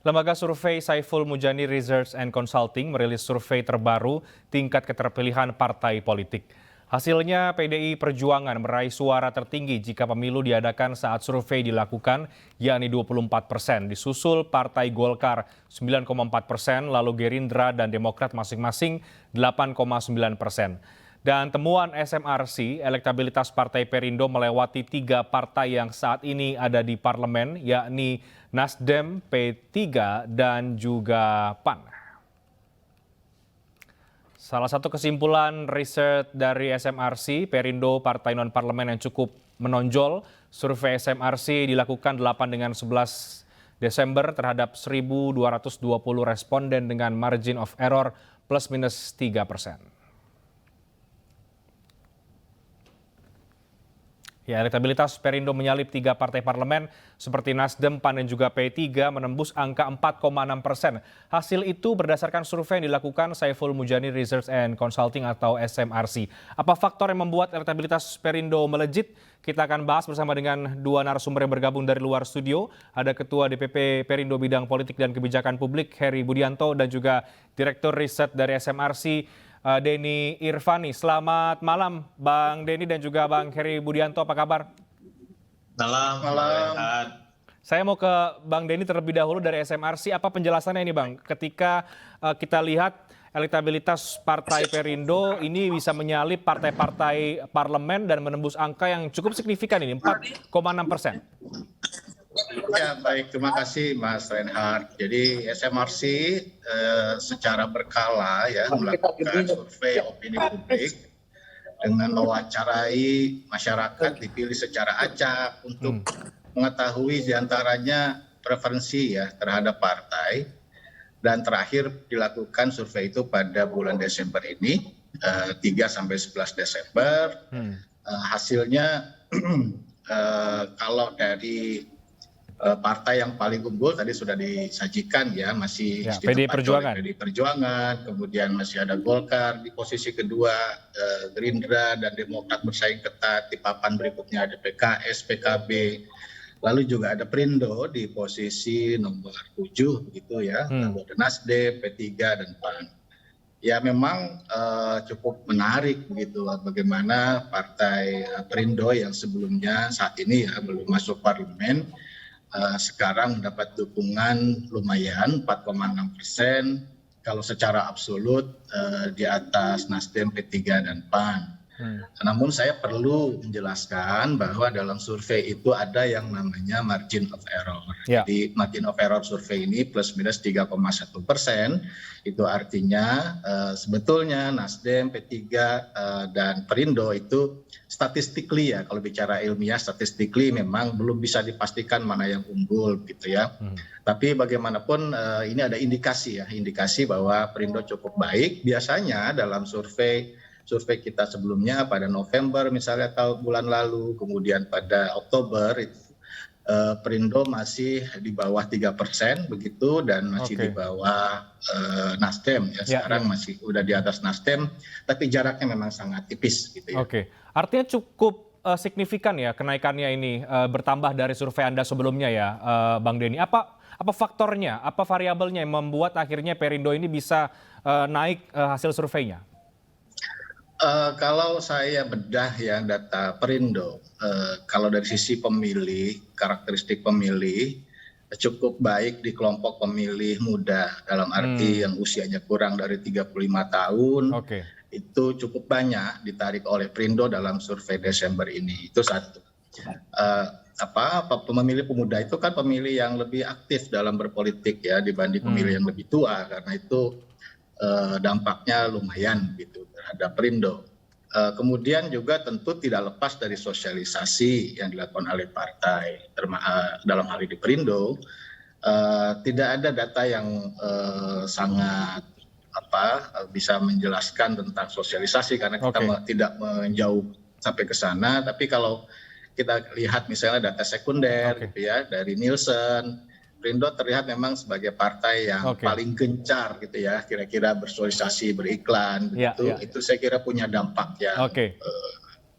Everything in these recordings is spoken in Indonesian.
Lembaga survei Saiful Mujani Research and Consulting merilis survei terbaru tingkat keterpilihan partai politik. Hasilnya PDI Perjuangan meraih suara tertinggi jika pemilu diadakan saat survei dilakukan, yakni 24%. Disusul Partai Golkar 9,4%, lalu Gerindra dan Demokrat masing-masing 8,9%. Dan temuan SMRC, elektabilitas Partai Perindo melewati 3 partai yang saat ini ada di parlemen, yakni Nasdem, P3, dan juga PAN. Salah satu kesimpulan riset dari SMRC, Perindo partai non-parlemen yang cukup menonjol. Survei SMRC dilakukan 8 dengan 11 Desember terhadap 1.220 responden dengan margin of error plus minus 3%. Ya, elektabilitas Perindo menyalip 3 partai parlemen seperti Nasdem, PAN, dan juga P3 menembus angka 4,6%. Hasil itu berdasarkan survei yang dilakukan Saiful Mujani Research and Consulting atau SMRC. Apa faktor yang membuat elektabilitas Perindo melejit? Kita akan bahas bersama dengan 2 narasumber yang bergabung dari luar studio. Ada Ketua DPP Perindo Bidang Politik dan Kebijakan Publik, Heri Budianto, dan juga Direktur Riset dari SMRC, Denny Irvani. Selamat malam Bang Denny dan juga Bang Heri Budianto, apa kabar? Malam. Saya mau ke Bang Denny terlebih dahulu dari SMRC. Apa penjelasannya ini Bang? Ketika kita lihat elektabilitas Partai Perindo ini bisa menyalip partai-partai parlemen dan menembus angka yang cukup signifikan ini, 4,6%. Ya, baik, terima kasih Mas Reinhardt. Jadi SMRC secara berkala ya melakukan survei opini publik dengan mewawancarai masyarakat dipilih secara acak untuk mengetahui diantaranya preferensi ya terhadap partai, dan terakhir dilakukan survei itu pada bulan Desember ini 3 sampai 11 Desember. Hasilnya kalau dari partai yang paling unggul tadi sudah disajikan ya, masih ya, PDI Perjuangan. PDI Perjuangan, kemudian masih ada Golkar di posisi kedua, Gerindra dan Demokrat bersaing ketat, di papan berikutnya ada PKS, PKB, lalu juga ada Perindo di posisi nomor 7 begitu ya, lalu ada Nasdem, P3 dan PAN. Ya memang cukup menarik begitu bagaimana partai Perindo yang sebelumnya saat ini ya belum masuk parlemen, sekarang mendapat dukungan lumayan 4,6%, kalau secara absolut di atas Nasdem, P3 dan PAN. Namun saya perlu menjelaskan bahwa dalam survei itu ada yang namanya margin of error. Ya. Jadi margin of error survei ini plus minus 3,1%. Itu artinya sebetulnya Nasdem, P3 dan Perindo itu statistically ya, kalau bicara ilmiah statistically memang belum bisa dipastikan mana yang unggul gitu ya. Tapi bagaimanapun ini ada indikasi ya, indikasi bahwa Perindo cukup baik. Biasanya dalam survei kita sebelumnya pada November misalnya atau bulan lalu, kemudian pada Oktober itu Perindo masih di bawah 3% begitu, dan masih di bawah Nasdem ya. Sekarang masih udah di atas Nasdem, tapi jaraknya memang sangat tipis gitu ya. Oke, artinya cukup signifikan ya kenaikannya ini, bertambah dari survei Anda sebelumnya ya, Bang Denny. Apa faktornya, apa variabelnya yang membuat akhirnya Perindo ini bisa naik hasil surveinya? Kalau saya bedah ya data Perindo, kalau dari sisi pemilih, karakteristik pemilih cukup baik di kelompok pemilih muda, dalam arti yang usianya kurang dari 35 tahun. Itu cukup banyak ditarik oleh Perindo dalam survei Desember ini. Itu satu. Pemilih pemuda itu kan pemilih yang lebih aktif dalam berpolitik ya dibanding pemilih yang lebih tua, karena itu dampaknya lumayan gitu terhadap Perindo. Kemudian juga tentu tidak lepas dari sosialisasi yang dilakukan oleh partai, dalam hal ini Perindo. Tidak ada data yang sangat bisa menjelaskan tentang sosialisasi karena kita tidak menjauh sampai ke sana. Tapi kalau kita lihat misalnya data sekunder gitu ya dari Nielsen, Perindo terlihat memang sebagai partai yang paling gencar gitu ya, kira-kira bersosialisasi, beriklan begitu. Itu saya kira punya dampak yang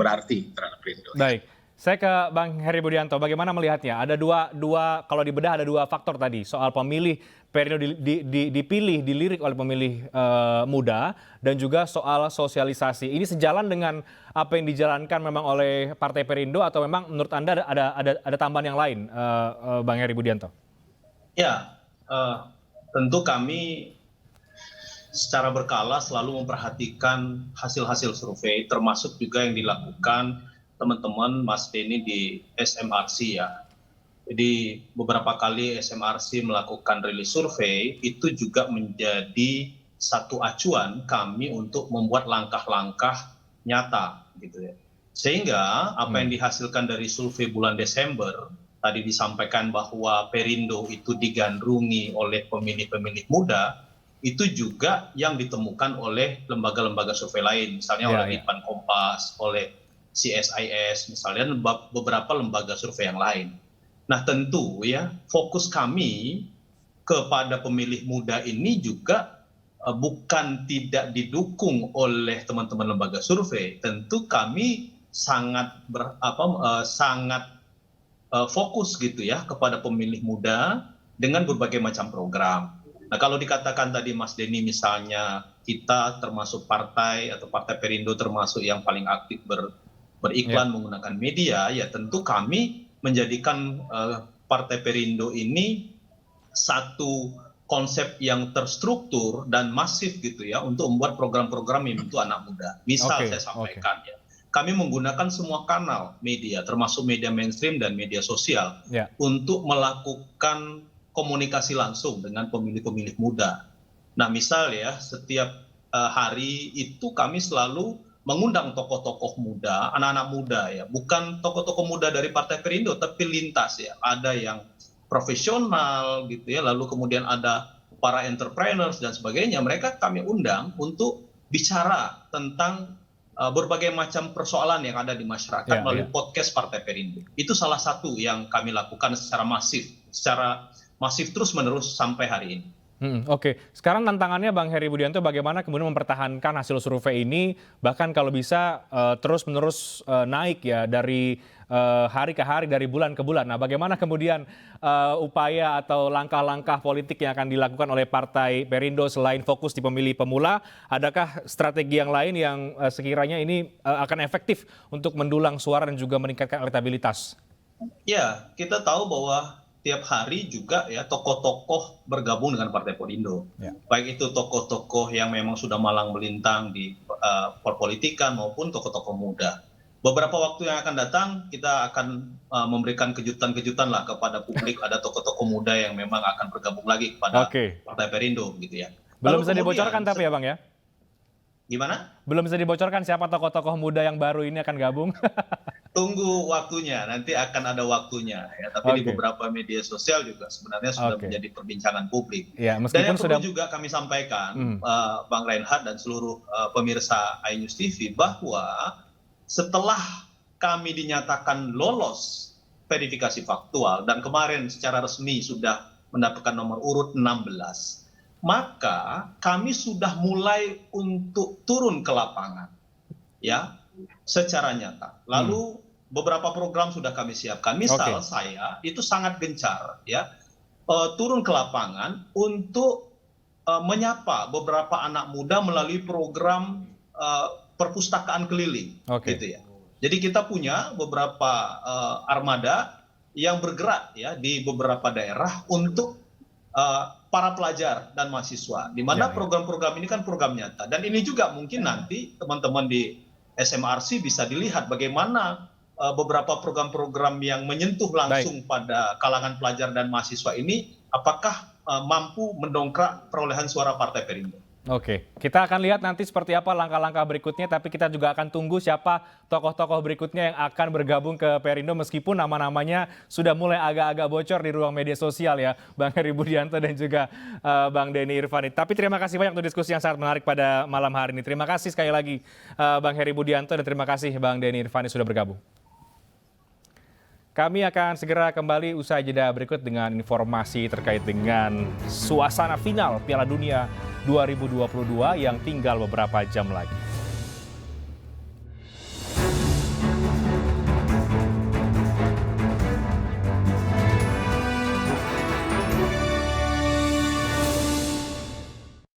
berarti terhadap Perindo. Baik. Saya ke Bang Heri Budianto, bagaimana melihatnya? Ada kalau dibedah ada dua faktor tadi, soal pemilih perindo dipilih, dilirik oleh pemilih muda, dan juga soal sosialisasi. Ini sejalan dengan apa yang dijalankan memang oleh Partai Perindo atau memang menurut Anda ada tambahan yang lain, Bang Heri Budianto? Ya, tentu kami secara berkala selalu memperhatikan hasil-hasil survei, termasuk juga yang dilakukan teman-teman Mas Denny di SMRC ya. Jadi beberapa kali SMRC melakukan rilis survei, itu juga menjadi satu acuan kami untuk membuat langkah-langkah nyata gitu ya. Sehingga apa yang dihasilkan dari survei bulan Desember, tadi disampaikan bahwa Perindo itu digandrungi oleh pemilih-pemilih muda, itu juga yang ditemukan oleh lembaga-lembaga survei lain, misalnya oleh Litbang Kompas, oleh CSIS, misalnya beberapa lembaga survei yang lain. Nah tentu ya fokus kami kepada pemilih muda ini juga bukan tidak didukung oleh teman-teman lembaga survei. Tentu kami sangat fokus gitu ya kepada pemilih muda dengan berbagai macam program. Nah kalau dikatakan tadi Mas Denny misalnya kita termasuk partai atau Partai Perindo termasuk yang paling aktif beriklan menggunakan media, ya tentu kami menjadikan Partai Perindo ini satu konsep yang terstruktur dan masif gitu ya untuk membuat program-program yang untuk anak muda. Misal saya sampaikan ya, kami menggunakan semua kanal media termasuk media mainstream dan media sosial untuk melakukan komunikasi langsung dengan pemilih-pemilih muda. Nah misal ya setiap hari itu kami selalu mengundang tokoh-tokoh muda, anak-anak muda ya, bukan tokoh-tokoh muda dari Partai Perindo, tapi lintas ya, ada yang profesional gitu ya, lalu kemudian ada para entrepreneurs dan sebagainya, mereka kami undang untuk bicara tentang berbagai macam persoalan yang ada di masyarakat melalui podcast Partai Perindo. Itu salah satu yang kami lakukan secara masif terus-menerus sampai hari ini. Oke, sekarang tantangannya Bang Heri Budianto bagaimana kemudian mempertahankan hasil survei ini, bahkan kalau bisa terus-menerus naik ya dari hari ke hari, dari bulan ke bulan. Nah bagaimana kemudian upaya atau langkah-langkah politik yang akan dilakukan oleh Partai Perindo selain fokus di pemilih pemula, adakah strategi yang lain yang sekiranya ini akan efektif untuk mendulang suara dan juga meningkatkan elektabilitas? Ya, kita tahu bahwa tiap hari juga ya tokoh-tokoh bergabung dengan Partai Perindo. Baik itu tokoh-tokoh yang memang sudah malang melintang di perpolitikan maupun tokoh-tokoh muda. Beberapa waktu yang akan datang kita akan memberikan kejutan-kejutan lah kepada publik, ada tokoh-tokoh muda yang memang akan bergabung lagi kepada Partai Perindo gitu ya. Belum bisa dibocorkan tapi ya Bang ya? Gimana? Belum bisa dibocorkan siapa tokoh-tokoh muda yang baru ini akan gabung? Tunggu waktunya, nanti akan ada waktunya ya. Tapi di beberapa media sosial juga sebenarnya sudah menjadi perbincangan publik. Ya, dan yang perlu juga kami sampaikan, Bang Reinhardt dan seluruh pemirsa iNews TV, bahwa setelah kami dinyatakan lolos verifikasi faktual dan kemarin secara resmi sudah mendapatkan nomor urut 16, maka kami sudah mulai untuk turun ke lapangan ya secara nyata. Lalu beberapa program sudah kami siapkan. Misal saya itu sangat gencar ya turun ke lapangan untuk menyapa beberapa anak muda melalui program perpustakaan keliling gitu ya. Jadi kita punya beberapa armada yang bergerak ya di beberapa daerah untuk para pelajar dan mahasiswa, di mana program-program ini kan program nyata. Dan ini juga mungkin nanti teman-teman di SMRC bisa dilihat bagaimana beberapa program-program yang menyentuh langsung pada kalangan pelajar dan mahasiswa ini, apakah mampu mendongkrak perolehan suara Partai Perindo. Oke, kita akan lihat nanti seperti apa langkah-langkah berikutnya, tapi kita juga akan tunggu siapa tokoh-tokoh berikutnya yang akan bergabung ke Perindo, meskipun nama-namanya sudah mulai agak-agak bocor di ruang media sosial ya, Bang Heri Budianto dan juga Bang Denny Irvani. Tapi terima kasih banyak untuk diskusi yang sangat menarik pada malam hari ini. Terima kasih sekali lagi Bang Heri Budianto dan terima kasih Bang Denny Irvani sudah bergabung. Kami akan segera kembali usai jeda berikut dengan informasi terkait dengan suasana final Piala Dunia 2022 yang tinggal beberapa jam lagi.